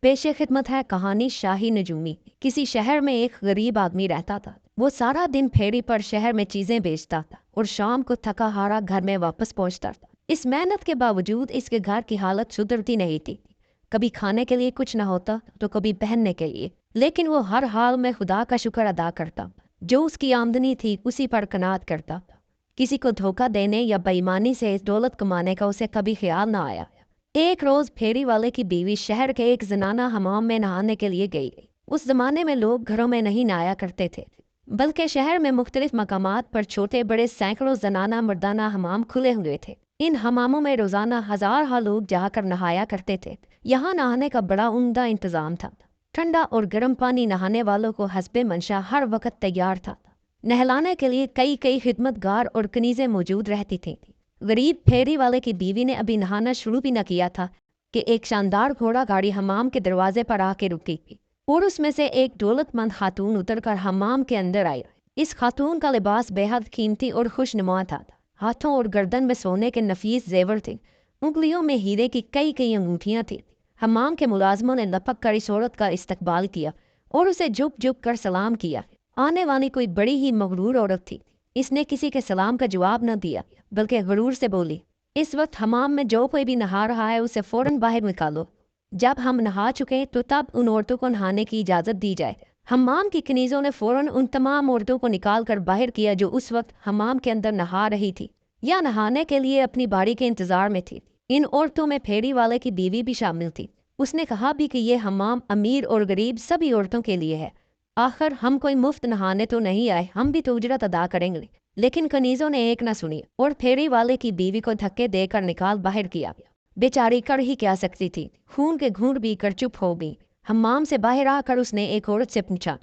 पेशे खिदमत है कहानी शाही नजूमी। किसी शहर में एक गरीब आदमी रहता था। वो सारा दिन फेरी पर शहर में चीजें बेचता था और शाम को थका हारा घर में वापस पहुंचता था। इस मेहनत के बावजूद इसके घर की हालत सुधरती नहीं थी। कभी खाने के लिए कुछ न होता तो कभी पहनने के लिए, लेकिन वो हर हाल में खुदा का शुक्र अदा करता। जो उसकी आमदनी थी उसी पर कनात करता। किसी को धोखा देने या बेईमानी से इस दौलत कमाने का उसे कभी ख्याल न आया। एक रोज फेरी वाले की बीवी शहर के एक जनाना हमाम में नहाने के लिए गई। उस जमाने में लोग घरों में नहीं नहाया करते थे, बल्कि शहर में मुख्तलिफ मकामात पर छोटे बड़े सैकड़ों जनाना मर्दाना हमाम खुले हुए थे। इन हमामों में रोजाना हजार लोग जाकर नहाया करते थे। यहाँ नहाने का बड़ा उम्दा इंतजाम था। ठंडा और गर्म पानी नहाने वालों को हस्बे मंशा हर वक्त तैयार था। नहलाने के लिए कई कई खिदमतगार और कनीजें मौजूद रहती थीं। गरीब फेरी वाले की बीवी ने अभी नहाना शुरू भी न किया था कि एक शानदार घोड़ा गाड़ी हमाम के दरवाजे पर आके रुकी और उसमें से एक दौलतमंद खातून उतरकर हमाम के अंदर आई। इस खातून का लिबास बेहद कीमती और खुशनुमा था। हाथों और गर्दन में सोने के नफीस जेवर थे। उंगलियों में हीरे की कई कई अंगूठियां थी। हमाम के मुलाजमों ने लपक कर इस औरत का इस्तकबाल किया और उसे झुक झुक कर सलाम किया। आने वाली कोई बड़ी ही मगरूर औरत थी। इसने किसी के सलाम का जवाब न दिया, बल्कि गरूर से बोली, इस वक्त हमाम में जो कोई भी नहा रहा है उसे फौरन बाहर निकालो। जब हम नहा चुके तो तब उन औरतों को नहाने की इजाज़त दी जाए। हमाम की कनीज़ों ने फौरन उन तमाम औरतों को निकाल कर बाहर किया जो उस वक्त हमाम के अंदर नहा रही थी या नहाने के लिए अपनी बारी के इंतजार में थी। इन औरतों में फेरी वाले की बीवी भी शामिल थी। उसने कहा भी कि ये हमाम अमीर और गरीब सभी औरतों के लिए है। आखिर हम कोई मुफ्त नहाने तो नहीं आए, हम भी तो उजरत अदा करेंगे। लेकिन कनीजों ने एक न सुनी और फेरी वाले की बीवी को धक्के देकर निकाल बाहर किया। बेचारी कर ही क्या सकती थी, खून के घूंट भी कर चुप हो गई। हमाम से बाहर आकर उसने एक औरत से पूछा,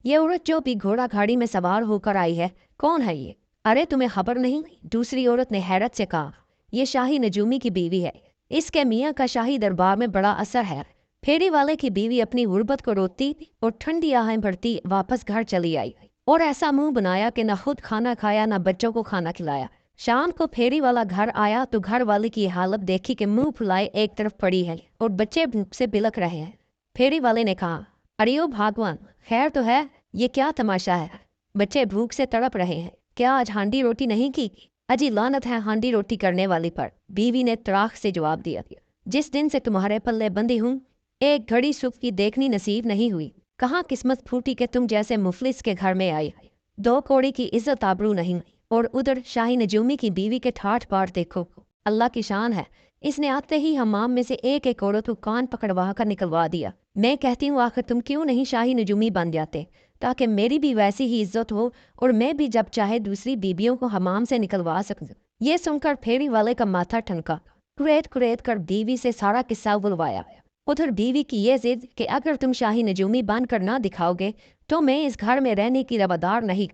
ये औरत जो भी घोड़ा गाड़ी में सवार होकर आई है, कौन है ये? अरे तुम्हें खबर नहीं? दूसरी औरत ने हैरत से कहा, ये शाही नजूमी की बीवी है। इसके मियाँ का शाही दरबार में बड़ा असर है। फेरी वाले की बीवी अपनी गुर्बत को रोती और ठंडी आहें भरती वापस घर चली आई और ऐसा मुंह बनाया कि न खुद खाना खाया न बच्चों को खाना खिलाया। शाम को फेरी वाला घर आया तो घर वाले की हालत देखी कि मुंह फुलाए एक तरफ पड़ी है और बच्चे भूख से बिलक रहे हैं। फेरी वाले ने कहा, अरे ओ भगवान, खैर तो है, ये क्या तमाशा है? बच्चे भूख से तड़प रहे हैं, क्या आज हांडी रोटी नहीं की? अजी लानत है हांडी रोटी करने वाली पर, बीवी ने तराख से जवाब दिया। जिस दिन से तुम्हारे पल्ले बंदी हूँ, एक घड़ी सुख की देखनी नसीब नहीं हुई। कहाँ किस्मत फूटी कि तुम जैसे मुफलिस के घर में आई। दो कौड़ी की इज्जत आबरू नहीं। और उधर शाही नजूमी की बीवी के ठाठ बाट देखो, अल्लाह की शान है। इसने आते ही हमाम में से एक एक औरत को कान पकड़वा कर निकलवा दिया। मैं कहती हूँ आखिर तुम क्यों नहीं शाही नजूमी बन जाते, ताकि मेरी भी वैसी ही इज्जत हो और मैं भी जब चाहे दूसरी बीबियों को हमाम से निकलवा सकूं। ये सुनकर फेरी वाले का माथा ठनका। कुरेद कर बीवी से सारा किस्सा बुलवाया। उधर बीवी की ये जिद कि अगर तुम शाही नजूमी बन कर ना दिखाओगे तो मैं इस घर में रहने की रवादार नहीं।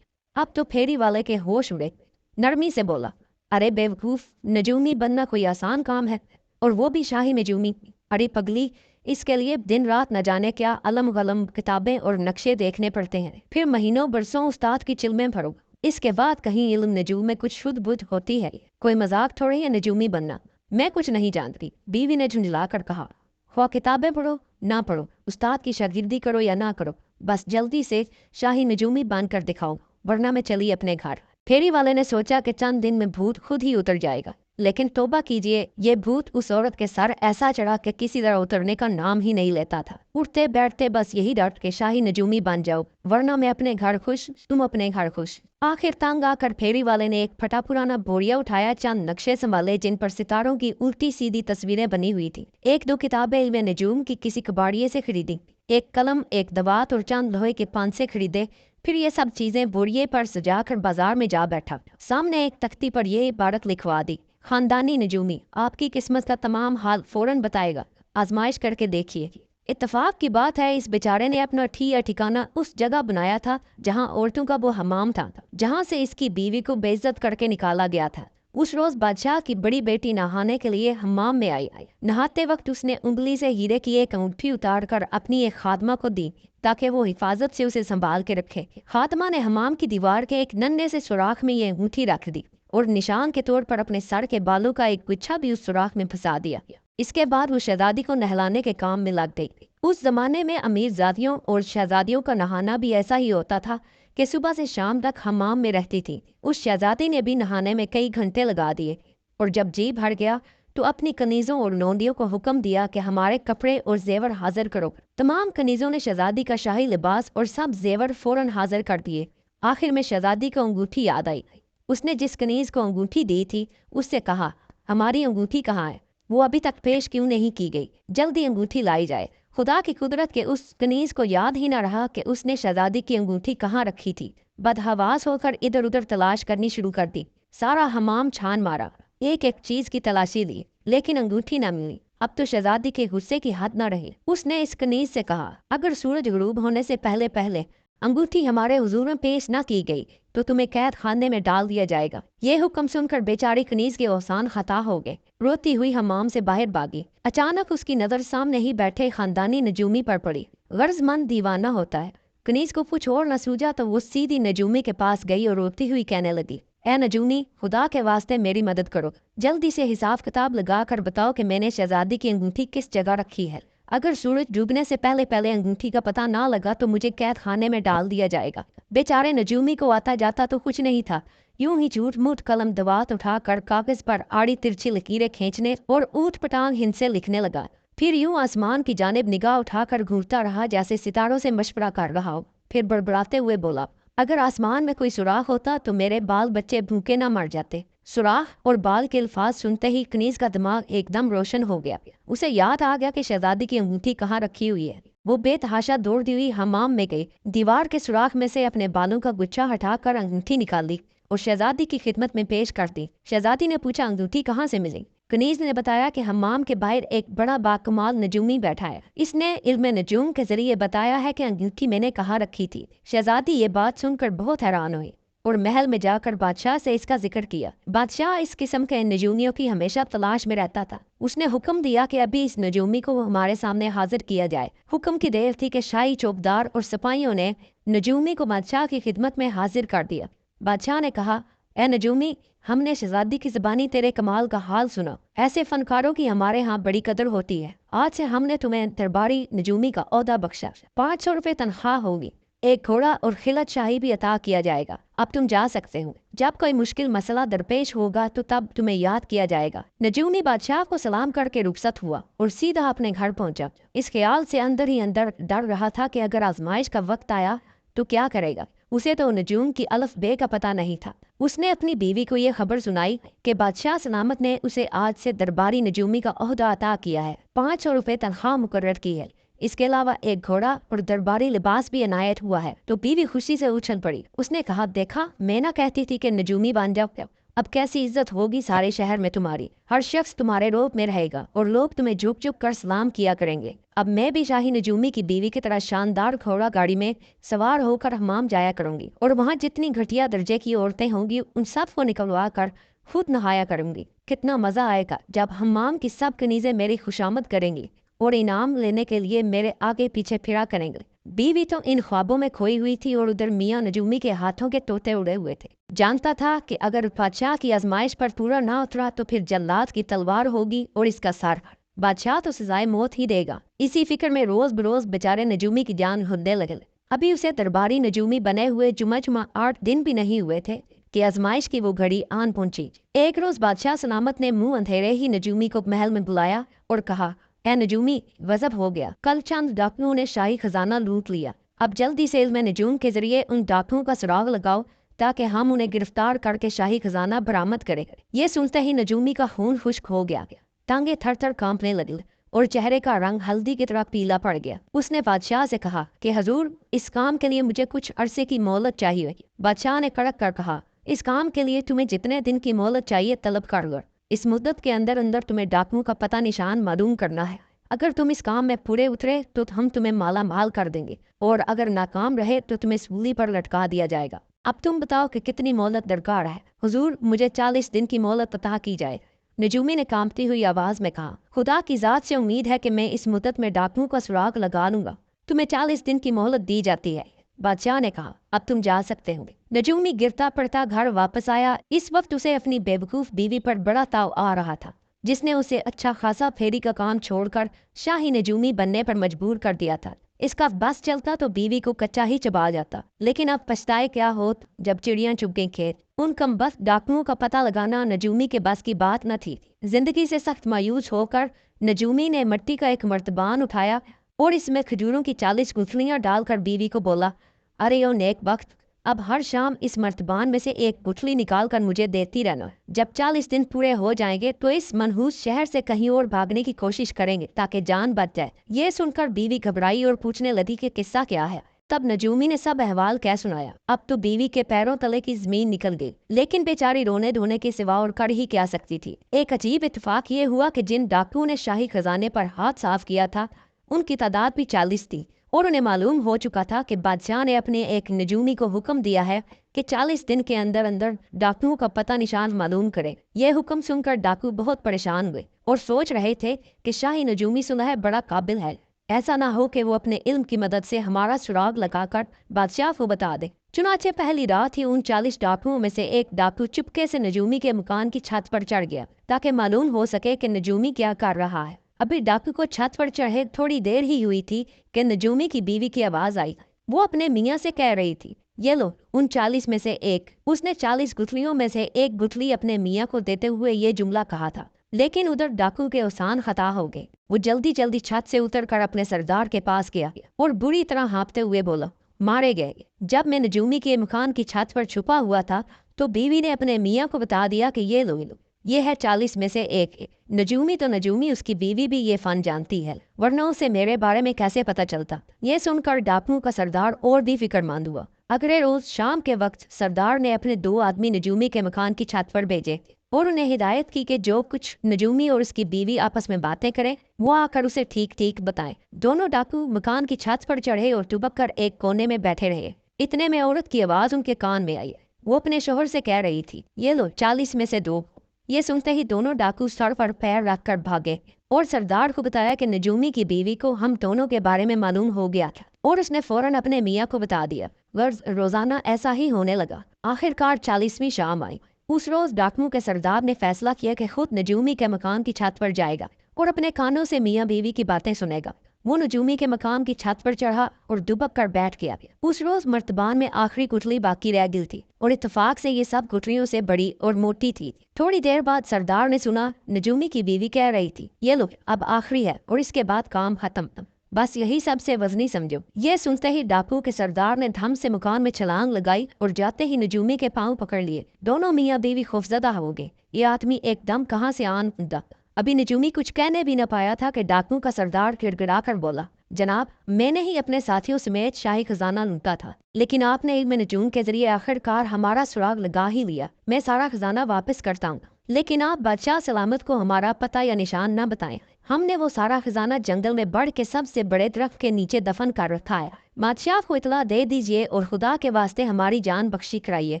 अब तो फेरी वाले के होश उड़े। नरमी से बोला, अरे बेवकूफ, नजूमी बनना कोई आसान काम है, और वो भी शाही नजूमी। अरे पगली, इसके लिए दिन रात न जाने क्या अलम गलम किताबें और नक्शे देखने पड़ते हैं, फिर महीनों बरसों उस्ताद की चिल्में भरो, इसके बाद कहीं इल्म नजूम में कुछ शुद्ध बुद्ध होती है। कोई मजाक थोड़ी है नजूमी बनना। मैं कुछ नहीं जानती, बीवी ने झुंझला कर कहा। ख्वाह किताबें पढ़ो ना पढ़ो, उस्ताद की शागिर्दी करो या ना करो, बस जल्दी से शाही नजूमी बन कर दिखाओ, वरना मैं चली अपने घर। फेरी वाले ने सोचा कि चंद दिन में भूत खुद ही उतर जाएगा, लेकिन तौबा कीजिए, ये भूत उस औरत के सर ऐसा चढ़ा कि किसी तरह उतरने का नाम ही नहीं लेता था। उठते बैठते बस यही डर के शाही नजूमी बन जाओ, वरना मैं अपने घर खुश, तुम अपने घर खुश। आखिर तंग आकर फेरी वाले ने एक फटा पुराना बोरिया उठाया, चंद नक्शे संभाले जिन पर सितारों की उल्टी सीधी तस्वीरें बनी हुई थी। एक दो किताबें इल्म नजूम की किसी कबाड़िए से खरीदी, एक कलम, एक दवात और चंद लोहे के पांसे खरीदे। फिर ये सब चीजें बोरिए पर सजाकर बाजार में जा बैठा। सामने एक तख्ती पर यह इबारत लिखवा दी, खानदानी नजूमी आपकी किस्मत का तमाम हाल फौरन बताएगा, आजमाइश करके देखिए। इत्तेफाक की बात है, इस बेचारे ने अपना ठिया ठिकाना उस जगह बनाया था जहां औरतों का वो हमाम था, जहां से इसकी बीवी को बेइज्जत करके निकाला गया था। उस रोज बादशाह की बड़ी बेटी नहाने के लिए हमाम में आई। नहाते वक्त उसने उंगली से हीरे की एक अंगूठी उतार कर अपनी एक खादमा को दी ताकि वो हिफाजत से उसे संभाल के रखे। खादमा ने हमाम की दीवार के एक नन्हे से सुराख में ये अंगूठी रख दी और निशान के तौर पर अपने सर के बालों का एक गुच्छा भी उस सुराख में फंसा दिया। इसके बाद वो शहजादी को नहलाने के काम में लग गई। उस जमाने में अमीर जादियों और शहजादियों का नहाना भी ऐसा ही होता था कि सुबह से शाम तक हमाम में रहती थी। उस शहजादी ने भी नहाने में कई घंटे लगा दिए और जब जी भर गया तो अपनी कनीज़ों और नौंदियों को हुक्म दिया कि हमारे कपड़े और जेवर हाजिर करो। तमाम कनीज़ों ने शहजादी का शाही लिबास और सब जेवर फौरन हाजिर कर दिए। आखिर में शहजादी को अंगूठी याद आई। उसने जिस कनीज़ को अंगूठी दी थी उससे कहा, हमारी अंगूठी कहाँ है? वो अभी तक पेश क्यों नहीं की गई? जल्दी अंगूठी लाई जाए। खुदा की कुदरत के उस कनीज को याद ही न रहा कि उसने शहजादी की अंगूठी कहाँ रखी थी। बदहवास होकर इधर उधर तलाश करनी शुरू कर दी। सारा हमाम छान मारा, एक एक चीज की तलाशी ली, लेकिन अंगूठी न मिली। अब तो शहजादी के गुस्से की हद न रही। उसने इस कनीज से कहा, अगर सूरज गुरूब होने से पहले पहले अंगूठी हमारे हुजूर में पेश न की गई तो तुम्हें कैद खाने में डाल दिया जाएगा। ये हुक्म सुनकर बेचारी कनीज के औसान खता हो गए। रोती हुई हमाम से बाहर भागी। अचानक उसकी नजर सामने ही बैठे खानदानी नजूमी पर पड़ी। गर्जमंद दीवाना होता है। कनीज को कुछ और न सूझा तो वो सीधी नजूमी के पास गई और रोती हुई कहने लगी, ए नजूमी, खुदा के वास्ते मेरी मदद करो। जल्दी से हिसाब किताब लगा कर बताओ कि मैंने शहजादी की अंगूठी किस जगह रखी है। अगर सूरज डूबने से पहले पहले अंगूठी का पता ना लगा तो मुझे कैद खाने में डाल दिया जाएगा। बेचारे नजूमी को आता जाता तो कुछ नहीं था। यूं ही झूठ मूठ कलम दवात उठाकर कागज पर आड़ी तिरछी लकीरें खींचने और ऊट पटांग हिंसे लिखने लगा। फिर यूं आसमान की जानिब निगाह उठाकर घूरता रहा जैसे सितारों से मशवरा कर रहा हो। फिर बड़बड़ाते हुए बोला, अगर आसमान में कोई सुराख होता तो मेरे बाल बच्चे भूखे ना मर जाते। सुराख और बाल के अल्फाज सुनते ही कनीज का दिमाग एकदम रोशन हो गया। उसे याद आ गया कि शहजादी की अंगूठी कहाँ रखी हुई है। वो बेतहाशा दौड़ती हुई हमाम में गई। दीवार के सुराख में से अपने बालों का गुच्छा हटाकर अंगूठी निकाल ली और शहजादी की खिदमत में पेश कर दी। शहजादी ने पूछा, अंगूठी कहाँ से मिली? कनीज ने बताया कि हमाम के बाहर एक बड़ा बाकमाल नजूमी बैठा है। इसने इल्म नजूम के जरिए बताया है कि अंगूठी मैंने कहाँ रखी थी। शहजादी ये बात सुनकर बहुत हैरान हुई और महल में जाकर बादशाह से इसका जिक्र किया। बादशाह इस किस्म के नजूमियों की हमेशा तलाश में रहता था। उसने हुक्म दिया कि अभी इस नजूमी को हमारे सामने हाजिर किया जाए। हुक्म की देर थी कि शाही चौकीदार और सिपाहियों ने नजूमी को बादशाह की खिदमत में हाजिर कर दिया। बादशाह ने कहा, ए नजूमी, हमने शहजादी की ज़बानी तेरे कमाल का हाल सुना। ऐसे फनकारों की हमारे यहाँ बड़ी कदर होती है। आज से हमने तुम्हें दरबारी नजूमी का ओहदा बख्शा। 500 रुपये तनख्वाह होगी। एक घोड़ा और खिलत शाही भी अता किया जाएगा। अब तुम जा सकते हो। जब कोई मुश्किल मसला दरपेश होगा तो तब तुम्हें याद किया जाएगा। नजूमी बादशाह को सलाम करके रुखसत हुआ और सीधा अपने घर पहुंचा। इस ख्याल से अंदर ही अंदर डर रहा था कि अगर आजमाइश का वक्त आया तो क्या करेगा। उसे तो नजूम की अलफ बे का पता नहीं था। उसने अपनी बीवी को यह खबर सुनाई कि बादशाह सलामत ने उसे आज से दरबारी नजूमी का ओहदा अता किया है। 500 रुपये तनख्वाह मुकर्रर की है। इसके अलावा एक घोड़ा और दरबारी लिबास भी अनायत हुआ है। तो बीवी खुशी से उछल पड़ी। उसने कहा, देखा, मैं ना कहती थी कि नजूमी बन जाओ। अब कैसी इज्जत होगी सारे शहर में तुम्हारी। हर शख्स तुम्हारे रोब में रहेगा और लोग तुम्हें झुक झुक कर सलाम किया करेंगे। अब मैं भी शाही नजूमी की बीवी की तरह शानदार घोड़ा गाड़ी में सवार होकर हमाम जाया करूंगी और वहाँ जितनी घटिया दर्जे की औरतें होंगी उन सब को निकलवा कर खुद नहाया करूंगी। कितना मजा आएगा जब हमाम की सब कनीजें मेरी खुशामद करेंगी और इनाम लेने के लिए मेरे आगे पीछे फिरा करेंगे। बीवी तो इन ख्वाबों में खोई हुई थी और उधर मियाँ नजूमी के हाथों के तोते उड़े हुए थे। जानता था कि अगर बादशाह की आजमाइश पर पूरा ना उतरा तो फिर जल्लाद की तलवार होगी और इसका सर। बादशाह तो सजाए मौत ही देगा। इसी फिक्र में रोज बरोज बेचारे नजूमी की जान होने लगे। अभी उसे दरबारी नजूमी बने हुए जुमा 8 दिन भी नहीं हुए थे कि आजमाइश की वो घड़ी आन पहुंची। एक रोज बादशाह सलामत ने मुंह अंधेरे ही नजूमी को महल में बुलाया और कहा, ए नजूमी, गजब हो गया। कल चंद डाकुओं ने शाही खजाना लूट लिया। अब जल्दी से इल्म नजूम के जरिए उन डाकुओं का सुराग लगाओ ताकि हम उन्हें गिरफ्तार करके शाही खजाना बरामद करें। ये सुनते ही नजूमी का खून खुश्क हो गया। टांगे थर थर कांपने लगी और चेहरे का रंग हल्दी की तरह पीला पड़ गया। उसने बादशाह से कहा कि हजूर, इस काम के लिए मुझे कुछ अरसे की मोहलत चाहिए। बादशाह ने कड़क कर कहा, इस काम के लिए तुम्हें जितने दिन की मोहलत चाहिए तलब कर लो। इस मुद्दत के अंदर अंदर तुम्हें डाकुओं का पता निशान मालूम करना है। अगर तुम इस काम में पूरे उतरे तो हम तुम्हें माला माल कर देंगे और अगर नाकाम रहे तो तुम्हें सूली पर लटका दिया जाएगा। अब तुम बताओ कि कितनी मोहलत दरकार है। हुजूर, मुझे 40 दिन की मोहलत अता की जाए। नजूमी ने कांपती हुई आवाज में कहा, खुदा की जात से उम्मीद है कि मैं इस मुद्दत में डाकुओं का सुराग लगा लूंगा। तुम्हें 40 दिन की मोहलत दी जाती है। बादशाह ने कहा, अब तुम जा सकते हो। नजूमी गिरता पड़ता घर वापस आया। इस वक्त उसे अपनी बेवकूफ बीवी पर बड़ा ताव आ रहा था। जिसने उसे अच्छा खासा फेरी का काम छोड़कर शाही नजूमी बनने पर मजबूर कर दिया था। इसका बस चलता तो बीवी को कच्चा ही चबा जाता, लेकिन अब पछताए क्या होत जब चिड़ियां चुग गईं खेत। उन कमबख्त डाकुओं का पता लगाना नजूमी के बस की बात न थी। जिंदगी से सख्त मायूस होकर नजूमी ने मिट्टी का एक मर्तबान उठाया और इसमें खजूरों की 40 गुठलियां डालकर बीवी को बोला, अरे ओ नेक वक्त, अब हर शाम इस मर्तबान में से एक गुठली निकाल कर मुझे देती रहना। जब 40 दिन पूरे हो जाएंगे तो इस मनहूस शहर से कहीं और भागने की कोशिश करेंगे ताकि जान बच जाए। ये सुनकर बीवी घबराई और पूछने लगी कि किस्सा क्या है। तब नजूमी ने सब अहवाल कह सुनाया। अब तो बीवी के पैरों तले की जमीन निकल गई, लेकिन बेचारी रोने धोने के सिवा और कर ही क्या सकती थी। एक अजीब इत्तेफाक ये हुआ कि जिन डाकुओं ने शाही खजाने पर हाथ साफ किया था उनकी तादाद भी 40 थी, और उन्हें मालूम हो चुका था कि बादशाह ने अपने एक नजूमी को हुक्म दिया है कि 40 दिन के अंदर अंदर डाकुओं का पता निशान मालूम करे। यह हुक्म सुनकर डाकू बहुत परेशान हुए और सोच रहे थे कि शाही नजूमी सुलह बड़ा काबिल है, ऐसा ना हो कि वो अपने इल्म की मदद से हमारा सुराग लगाकर बादशाह को बता दे। चुनाचे पहली रात ही उन 40 डाकुओं में से एक डाकू चुपके से नजूमी के मकान की छत पर चढ़ गया ताकि मालूम हो सके कि नजूमी क्या कर रहा है। अभी डाकू को छत पर चढ़े थोड़ी देर ही हुई थी कि नजूमी की बीवी की आवाज आई। वो अपने मियाँ से कह रही थी, ये लो उन 40 में से एक। उसने 40 गुठलियों में से एक गुठली अपने मियाँ को देते हुए ये जुमला कहा था, लेकिन उधर डाकू के औसान खता हो गए। वो जल्दी जल्दी छत से उतरकर अपने सरदार के पास गया और बुरी तरह हाँपते हुए बोला, मारे गए। जब मैं नजूमी के मकान की छत पर छुपा हुआ था तो बीवी ने अपने मियाँ को बता दिया कि ये लो ये है 40 में से एक। नजूमी तो नजूमी, उसकी बीवी भी ये फन जानती है, वरना उसे मेरे बारे में कैसे पता चलता। ये सुनकर डाकुओं का सरदार और भी फिक्रमंद हुआ। अगले रोज शाम के वक्त सरदार ने अपने 2 आदमी नजूमी के मकान की छत पर भेजे और उन्हें हिदायत की कि जो कुछ नजूमी और उसकी बीवी आपस में बातें करें वो आकर उसे ठीक ठीक बताएं। दोनों डाकू मकान की छत पर चढ़े और दुबक कर एक कोने में बैठे रहे। इतने में औरत की आवाज उनके कान में आई। वो अपने शोहर से कह रही थी, ये लो 40 में से 2। ये सुनते ही दोनों डाकू सर पर पैर रखकर भागे और सरदार को बताया कि नजूमी की बीवी को हम दोनों के बारे में मालूम हो गया था और उसने फौरन अपने मियाँ को बता दिया। रोजाना ऐसा ही होने लगा। आखिरकार 40वीं शाम आई। उस रोज डाकुओं के सरदार ने फैसला किया कि खुद नजूमी के मकान की छत पर जाएगा और अपने कानों से मियाँ बीवी की बातें सुनेगा। वो नजूमी के मकान की छत पर चढ़ा और दुबक कर बैठ गया। उस रोज मर्तबान में आखिरी गुठली बाकी रह गई थी और इत्तेफाक से ये सब गुठलियों से बड़ी और मोटी थी। थोड़ी देर बाद सरदार ने सुना नजूमी की बीवी कह रही थी, ये लो अब आखिरी है और इसके बाद काम खत्म, बस यही सबसे वजनी समझो। ये सुनते ही डाकू के सरदार ने धम से मकान में छलांग लगाई और जाते ही नजूमी के पांव पकड़ लिए। दोनों मियाँ बीवी खौफजदा हो गए। ये आदमी एकदम कहाँ से आन उदा। अभी नजूमी कुछ कहने भी न पाया था कि डाकू का सरदार गिड़गिड़ा कर बोला, जनाब मैंने ही अपने साथियों समेत शाही खजाना लूटा था, लेकिन आपने इल्म नजूम के जरिए आखिरकार हमारा सुराग लगा ही लिया। मैं सारा खजाना वापस करता हूँ, लेकिन आप बादशाह सलामत को हमारा पता या निशान न बताएं। हमने वो सारा खजाना जंगल में बढ़ के सबसे बड़े दरख्त के नीचे दफन कर रखा है। बादशाह को इतला दे दीजिए और खुदा के वास्ते हमारी जान बख्शी कराइए।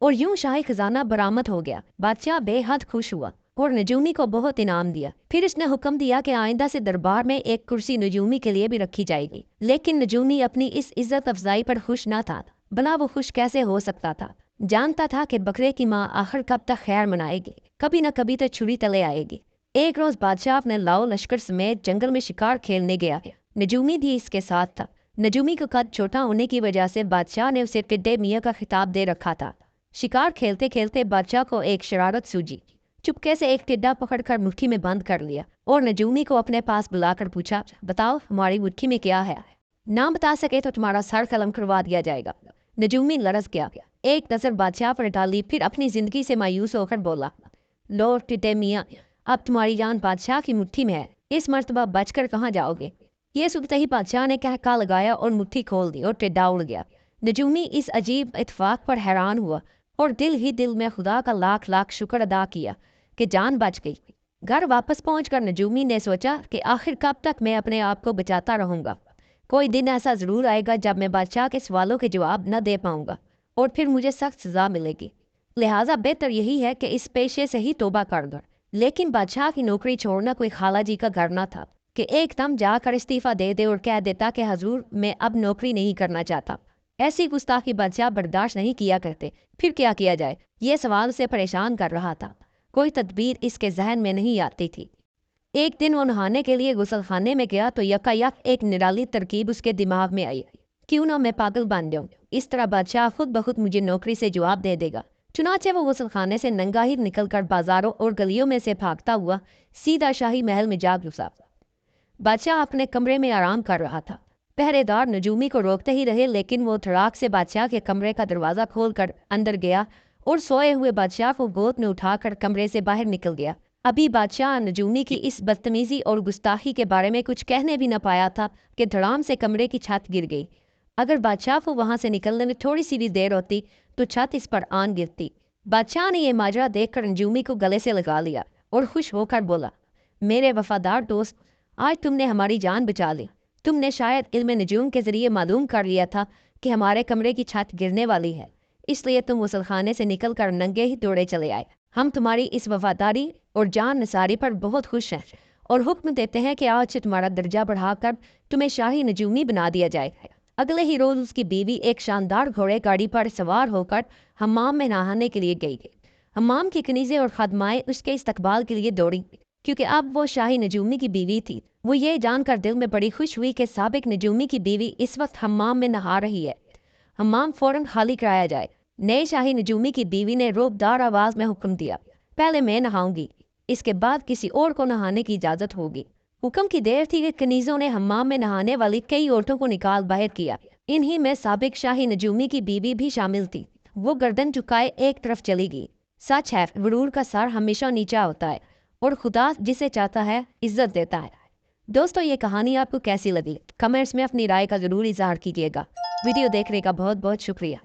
और यूं शाही खजाना बरामद हो गया। बादशाह बेहद खुश हुआ और नजूमी को बहुत इनाम दिया। फिर इसने हुक्म दिया कि आइंदा से दरबार में एक कुर्सी नजूमी के लिए भी रखी जाएगी। लेकिन नजूमी अपनी इस इज्जत अफजाई पर खुश न था। भला वो खुश कैसे हो सकता था? जानता था कि बकरे की माँ आखिर कब तक खैर मनाएगी, कभी न कभी तो छुरी तले आएगी। एक रोज बादशाह अपने लाओ लश्कर समेत जंगल में शिकार खेलने गया। नजूमी भी इसके साथ था। नजूमी का कद छोटा होने की वजह से बादशाह ने उसे टिड्डे मियाँ का खिताब दे रखा था। शिकार खेलते खेलते बादशाह को एक शरारत सूझी। चुपके से एक टिड्डा पकड़कर मुट्ठी में बंद कर लिया और नजूमी को अपने पास बुलाकर पूछा, बताओ हमारी मुट्ठी में क्या है? ना बता सके तो तुम्हारा सर कलम करवा दिया जाएगा। नजूमी लरस गया। एक नजर बादशाह पर डाली, फिर अपनी जिंदगी से मायूस होकर बोला, लो टिड्डे मियाँ, अब तुम्हारी जान बादशाह की मुट्ठी में है। इस मर्तबा बचकर कहाँ जाओगे? ये सुनते ही बादशाह ने कहका लगाया और मुट्ठी खोल दी और टिड्डा उड़ गया। नजूमी इस अजीब इत्तेफाक पर हैरान हुआ और दिल ही दिल में खुदा का लाख लाख शुक्र अदा किया कि जान बच गई। घर वापस पहुंचकर नजूमी ने सोचा कि आखिर कब तक मैं अपने आप को बचाता रहूंगा। कोई दिन ऐसा जरूर आएगा जब मैं बादशाह के सवालों के जवाब न दे पाऊंगा और फिर मुझे सख्त सजा मिलेगी। लिहाजा बेहतर यही है कि इस पेशे से ही तौबा कर दो। लेकिन बादशाह की नौकरी छोड़ना कोई खाला जी का घर न था कि एकदम जाकर इस्तीफा दे दे और कह देता कि हजूर मैं अब नौकरी नहीं करना चाहता। ऐसी गुस्ताखी बादशाह बर्दाश्त नहीं किया करते। फिर क्या किया जाए, ये सवाल उसे परेशान कर रहा था। कोई तदबीर इसके जहन में नहीं आती थी। एक दिन वो नहाने के लिए गुसल खाने में गया तो यकायक एक निराली तरकीब उसके दिमाग में आई। क्यों ना मैं पागल बन जाऊं, इस तरह बादशाह खुद बखुद मुझे नौकरी से जवाब दे देगा। चुनाचे वो गुसल खाने से नंगा ही निकलकर बाजारों और गलियों में से भागता हुआ सीधा शाही महल में जा घुसा। बादशाह अपने कमरे में आराम कर रहा था। पहरेदार नजूमी को रोकते ही रहे, लेकिन वो धड़ाक से बादशाह के कमरे का दरवाज़ा खोलकर अंदर गया और सोए हुए बादशाह को गोद में उठाकर कमरे से बाहर निकल गया। अभी बादशाह नजूमी की इस बदतमीजी और गुस्ताखी के बारे में कुछ कहने भी न पाया था कि धड़ाम से कमरे की छत गिर गई। अगर बादशाह को वहां से निकलने में थोड़ी सी भी देर होती तो छत इस पर आन गिरती। बादशाह ने यह माजरा देखकर नजूमी को गले से लगा लिया और खुश होकर बोला, मेरे वफादार दोस्त, आज तुमने हमारी जान बचा ली। तुमने शायद इल्म नजूम के जरिए मालूम कर लिया था कि हमारे कमरे की छत गिरने वाली है, इसलिए तुम गुसलखाने से निकल कर नंगे ही दौड़े चले आए। हम तुम्हारी इस वफादारी और जान नसारी पर बहुत खुश हैं और हुक्म देते हैं कि आज से तुम्हारा दर्जा बढ़ाकर तुम्हें शाही नजूमी बना दिया जाएगा। अगले ही रोज उसकी बीवी एक शानदार घोड़े गाड़ी पर सवार होकर हम्माम में नहाने के लिए गई। हम्माम की कनीज़ें और खादमाएं उसके इस्तकबाल के लिए दौड़ी, क्योंकि अब वो शाही नजूमी की बीवी थी। वो ये जानकर दिल में बड़ी खुश हुई कि साबिक नजूमी की बीवी इस वक्त हम्माम में नहा रही है। हम्माम फौरन खाली कराया जाए। नए शाही नजूमी की बीवी ने रोबदार आवाज में हुक्म दिया, पहले मैं नहाऊंगी, इसके बाद किसी और को नहाने की इजाजत होगी। हुक्म की देर थी कि कनीजों ने हम्माम में नहाने वाली कई औरतों को निकाल बाहर किया। इन्हीं में साबिक शाही नजूमी की बीवी भी शामिल थी। वो गर्दन झुकाए एक तरफ चली गई। सच है, गुरूर का सर हमेशा नीचा होता है और खुदा जिसे चाहता है इज्जत देता है। दोस्तों, ये कहानी आपको कैसी लगी? कमेंट्स में अपनी राय का जरूर इजहार कीजिएगा। वीडियो देखने का बहुत बहुत शुक्रिया।